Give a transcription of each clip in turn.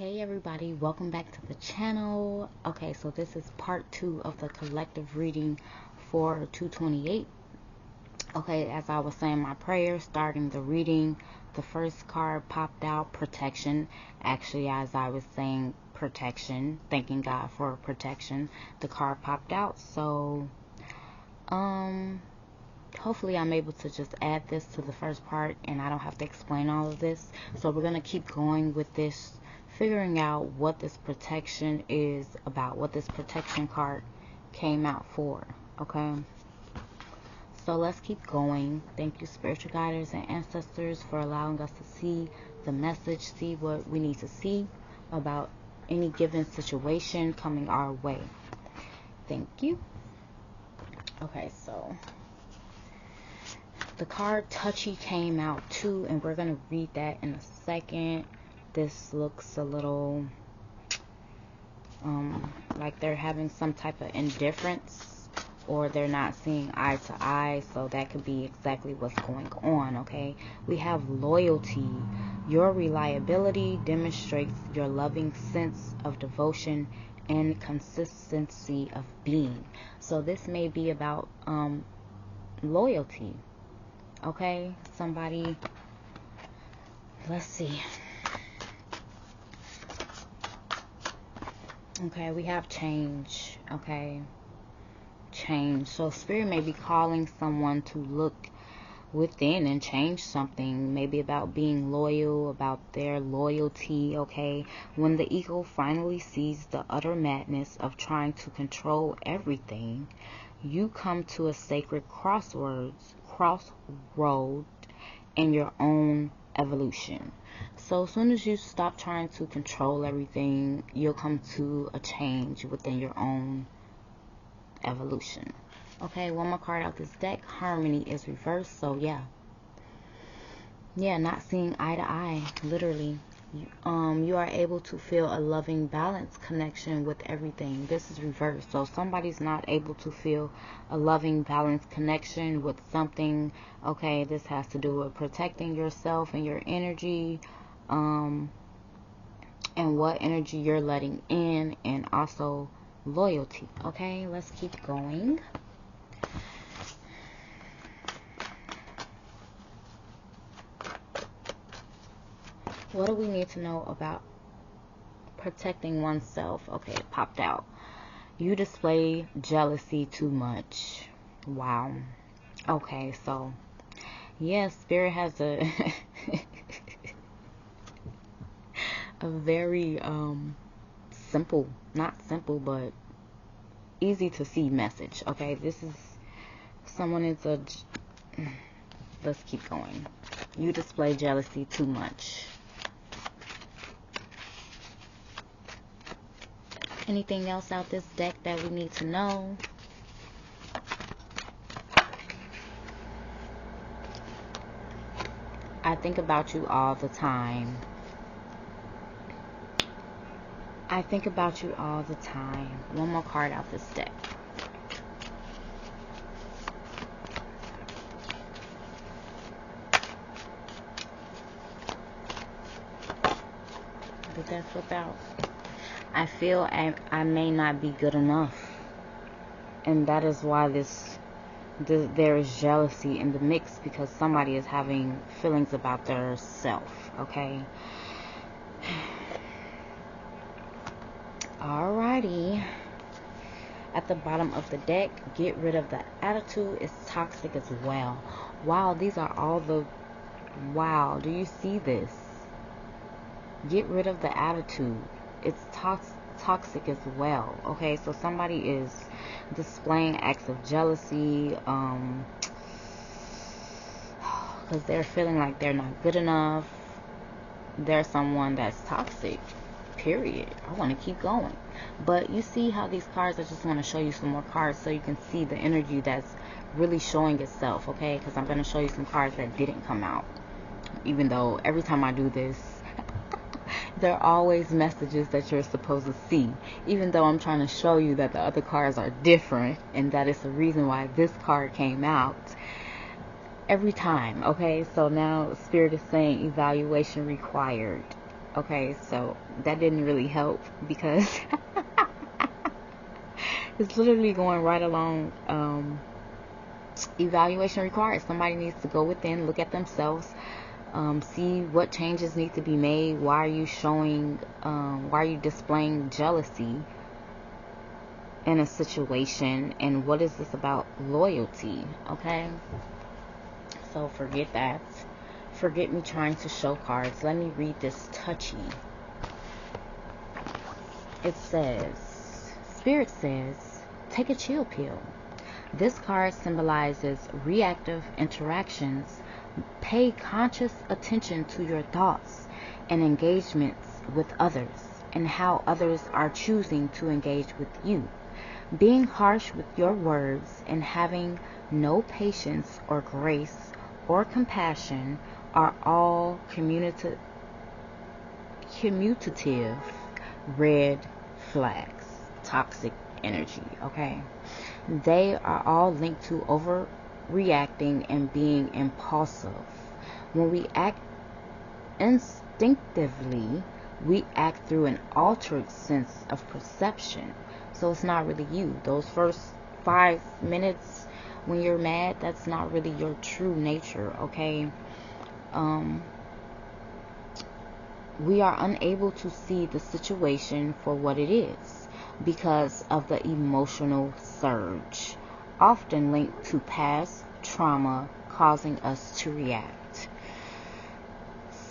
Hey everybody, welcome back to the channel. Okay, so this is part 2 of the collective reading for 228. Okay, as I was saying my prayer, starting the reading, the first card popped out, protection. Actually, as I was saying protection, thanking God for protection, the card popped out. So, hopefully I'm able to just add this to the first part and I don't have to explain all of this. So we're going to keep going with this, figuring out what this protection is about, what this protection card came out for. Okay, so let's keep going. Thank you, spiritual guides and ancestors, for allowing us to see the message, see what we need to see about any given situation coming our way. Thank you. Okay, so the card touchy came out too, and we're going to read that in a second. This looks a little like they're having some type of indifference, or they're not seeing eye to eye, so that could be exactly what's going on. Okay, we have loyalty. Your reliability demonstrates your loving sense of devotion and consistency of being. So this may be about loyalty. Okay, somebody, let's see. Okay, we have change. Okay, change. So spirit may be calling someone to look within and change something, maybe about being loyal, about their loyalty. Okay, when the ego finally sees the utter madness of trying to control everything, you come to a sacred crossroad in your own evolution. So as soon as you stop trying to control everything, you'll come to a change within your own evolution. Okay, one more card out this deck. Harmony is reversed. So yeah, not seeing eye to eye, literally. You are able to feel a loving balance connection with everything. This is reversed. So somebody's not able to feel a loving balance connection with something. Okay, this has to do with protecting yourself and your energy, and what energy you're letting in, and also loyalty. Okay, let's keep going. What do we need to know about protecting oneself? Okay, it popped out. You display jealousy too much. Wow. Okay, so yeah, spirit has a a very simple, not simple, but easy to see message. Okay, this is someone is a, let's keep going. You display jealousy too much. Anything else out this deck that we need to know? I think about you all the time. I think about you all the time. One more card out this deck. Did that flip out? I feel I may not be good enough, and that is why there is jealousy in the mix, because somebody is having feelings about their self. Okay, alrighty. At the bottom of the deck, get rid of the attitude. It's toxic as well. Wow, these are all the, wow, do you see this? Get rid of the attitude. It's toxic as well. Okay, so somebody is displaying acts of jealousy, because they're feeling like they're not good enough. They're someone that's toxic, period. I want to keep going, but you see how these cards, I just want to show you some more cards so you can see the energy that's really showing itself. Okay, because I'm going to show you some cards that didn't come out, even though every time I do this there are always messages that you're supposed to see, even though I'm trying to show you that the other cards are different, and that is the reason why this card came out every time. Okay, so now spirit is saying evaluation required. Okay, so that didn't really help because it's literally going right along. Evaluation required. Somebody needs to go within, look at themselves, see what changes need to be made. Why are you showing, why are you displaying jealousy in a situation, and what is this about loyalty? Okay, so forget that. Forget me trying to show cards. Let me read this touchy. It says, Spirit says, take a chill pill. This card symbolizes reactive interactions. Pay conscious attention to your thoughts and engagements with others and how others are choosing to engage with you. Being harsh with your words and having no patience or grace or compassion are all commutative red flags. Toxic energy, okay? They are all linked to overreacting and being impulsive. When we act instinctively, we act through an altered sense of perception. So it's not really you. Those first 5 minutes when you're mad, that's not really your true nature, okay? We are unable to see the situation for what it is because of the emotional surge, often linked to past trauma causing us to react.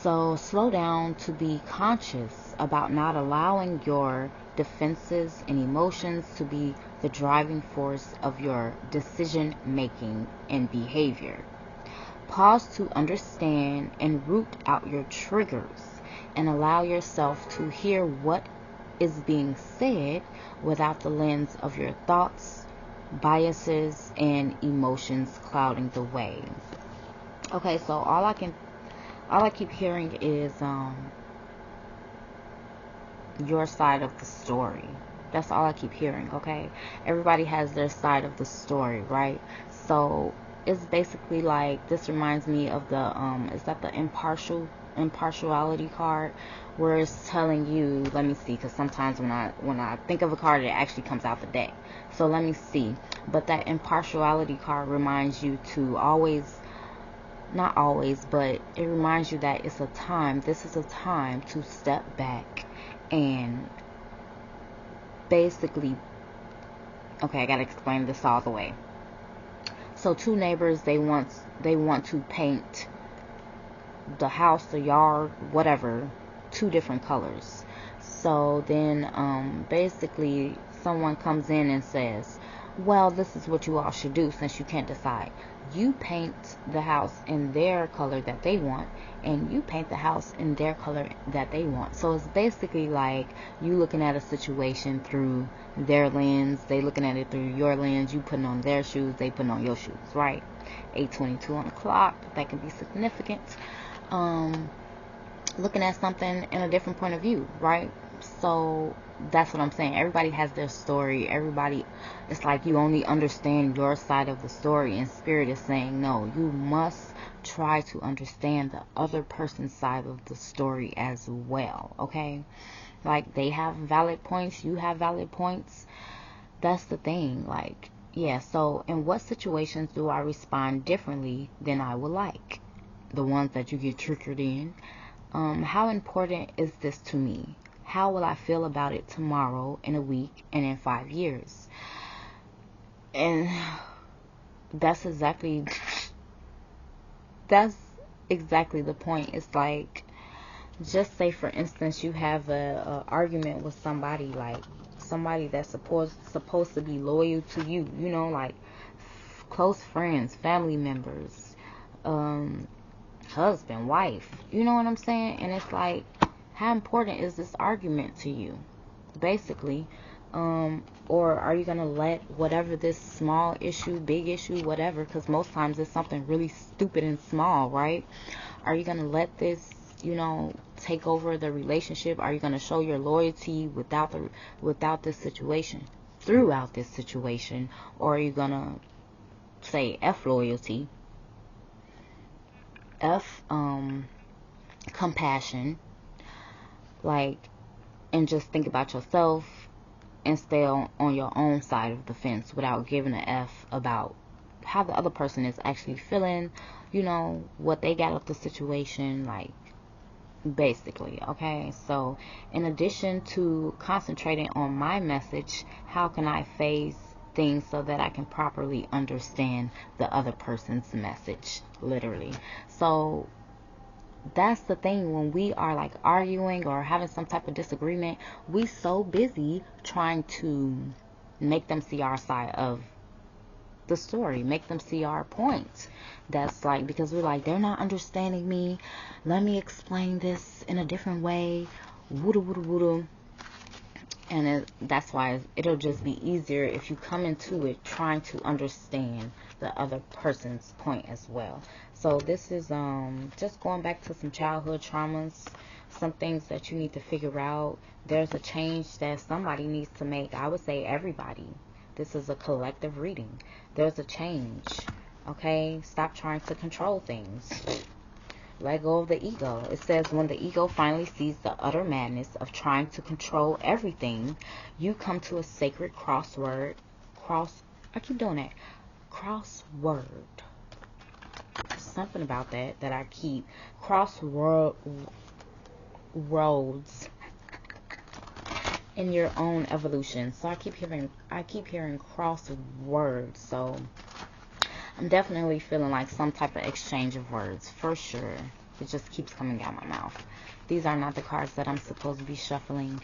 So slow down to be conscious about not allowing your defenses and emotions to be the driving force of your decision making and behavior. Pause to understand and root out your triggers and allow yourself to hear what is being said without the lens of your thoughts, biases, and emotions clouding the way. Okay, so all I keep hearing is your side of the story. That's all I keep hearing, okay? Everybody has their side of the story, right? So it's basically like, this reminds me of the is that the impartiality card, where it's telling you, let me see, because sometimes when I think of a card, it actually comes out the deck. So let me see. But that impartiality card reminds you to always, not always, but it reminds you that it's a time, this is a time to step back and basically, okay, I gotta explain this all the way. So two neighbors, they want to paint the house, the yard, whatever, two different colors. So then basically someone comes in and says, well, this is what you all should do since you can't decide. You paint the house in their color that they want, and you paint the house in their color that they want. So it's basically like you looking at a situation through their lens, they looking at it through your lens, you putting on their shoes, they putting on your shoes, right? 8:22 on the clock, that can be significant. Looking at something in a different point of view, right? So that's what I'm saying. Everybody has their story. Everybody, it's like you only understand your side of the story, and Spirit is saying, no, you must try to understand the other person's side of the story as well, okay? Like, they have valid points, you have valid points. That's the thing. Like, yeah, so in what situations do I respond differently than I would like? The ones that you get triggered in. How important is this to me? How will I feel about it tomorrow, in a week, and in 5 years? And that's exactly the point. It's like, just say for instance you have a argument with somebody, like somebody that's supposed to be loyal to you, you know, like close friends, family members, husband, wife, you know what I'm saying? And it's like, how important is this argument to you, basically? Or are you gonna let whatever, this small issue, big issue, whatever, because most times it's something really stupid and small, right? Are you gonna let this, you know, take over the relationship? Are you gonna show your loyalty without this situation, throughout this situation? Or are you gonna say F loyalty, F compassion, Like, and just think about yourself and stay on your own side of the fence without giving an F about how the other person is actually feeling, you know, what they got of the situation, like, basically. Okay, so in addition to concentrating on my message, how can I phase things so that I can properly understand the other person's message, literally? So that's the thing, when we are like arguing or having some type of disagreement, we so busy trying to make them see our side of the story, make them see our point. That's like, because we're like, they're not understanding me, let me explain this in a different way, woodoo woodoo woodoo. And that's why it'll just be easier if you come into it trying to understand the other person's point as well. So this is just going back to some childhood traumas, some things that you need to figure out. There's a change that somebody needs to make. I would say everybody. This is a collective reading. There's a change. Okay? Stop trying to control things. Let go of the ego. It says, when the ego finally sees the utter madness of trying to control everything, you come to a sacred crossword. I keep doing that. Crossword. Something about that I keep. Roads in your own evolution. So I keep hearing crosswords. So I'm definitely feeling like some type of exchange of words, for sure. It just keeps coming out my mouth. These are not the cards that I'm supposed to be shuffling.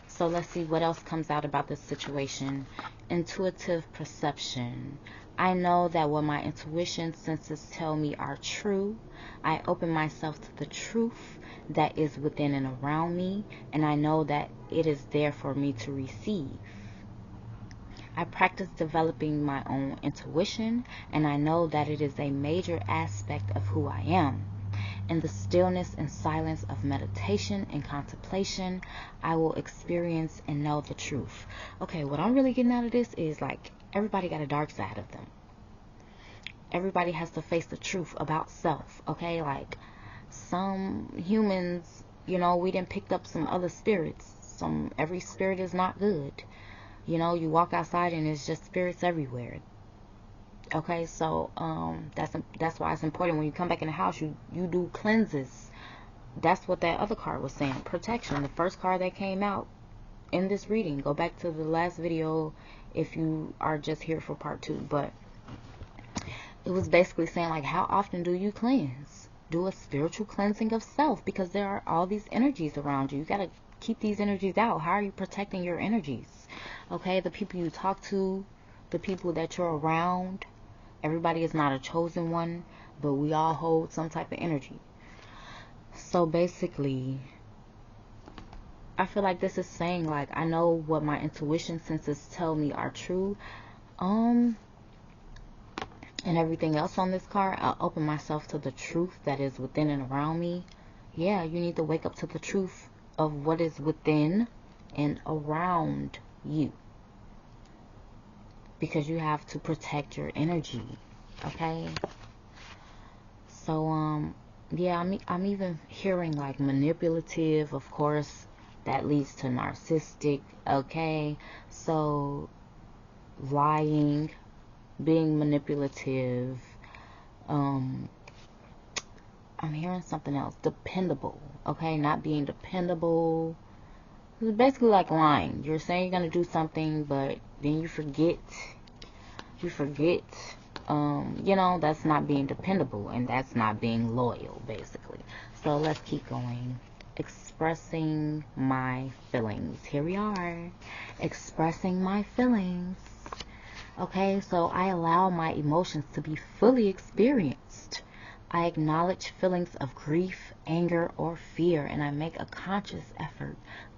So let's see what else comes out about this situation. Intuitive perception. I know that what my intuition senses tell me are true. I open myself to the truth that is within and around me, and I know that it is there for me to receive. I practice developing my own intuition, and I know that it is a major aspect of who I am. In the stillness and silence of meditation and contemplation, I will experience and know the truth. Okay, what I'm really getting out of this is, like, everybody got a dark side of them. Everybody has to face the truth about self, okay? Like, some humans, you know, we done picked up some other spirits. Every spirit is not good. You know, you walk outside and it's just spirits everywhere. Okay, so that's why it's important when you come back in the house, you do cleanses. That's what that other card was saying. Protection. The first card that came out in this reading. Go back to the last video if you are just here for part 2. But it was basically saying, like, how often do you cleanse? Do a spiritual cleansing of self, because there are all these energies around you. You got to keep these energies out. How are you protecting your energies? Okay, the people you talk to, the people that you're around. Everybody is not a chosen one, but we all hold some type of energy. So basically, I feel like this is saying, like, I know what my intuition senses tell me are true. And everything else on this card, I'll open myself to the truth that is within and around me. Yeah, you need to wake up to the truth of what is within and around you, because you have to protect your energy. Okay, so yeah, I'm even hearing like manipulative. Of course, that leads to narcissistic. Okay, so lying, being manipulative. I'm hearing something else. Dependable. Okay, not being dependable. It's basically like lying. You're saying you're gonna do something, but then you forget. You know, that's not being dependable, and that's not being loyal, basically. So let's keep going. Expressing my feelings. Here we are. Expressing my feelings. Okay, so I allow my emotions to be fully experienced. I acknowledge feelings of grief, anger, or fear, and I make a conscious effort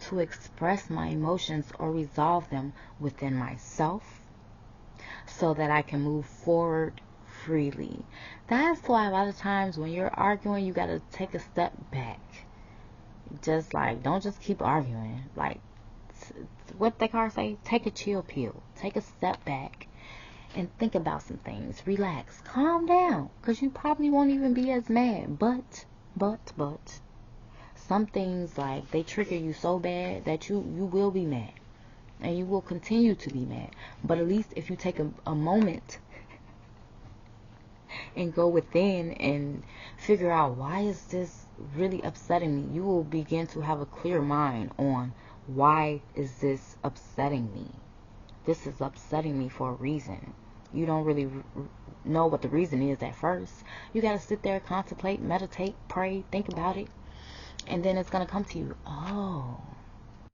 to express my emotions or resolve them within myself so that I can move forward freely. That's why a lot of times when you're arguing, you got to take a step back. Just like, don't just keep arguing. Like, what the card say? Take a chill pill. Take a step back and think about some things. Relax. Calm down. Because you probably won't even be as mad. But, some things, like, they trigger you so bad that you will be mad. And you will continue to be mad. But at least if you take a moment and go within and figure out, why is this really upsetting me? You will begin to have a clear mind on, why is this upsetting me? This is upsetting me for a reason. You don't really know what the reason is at first. You got to sit there, contemplate, meditate, pray, think about it. And then it's going to come to you. Oh,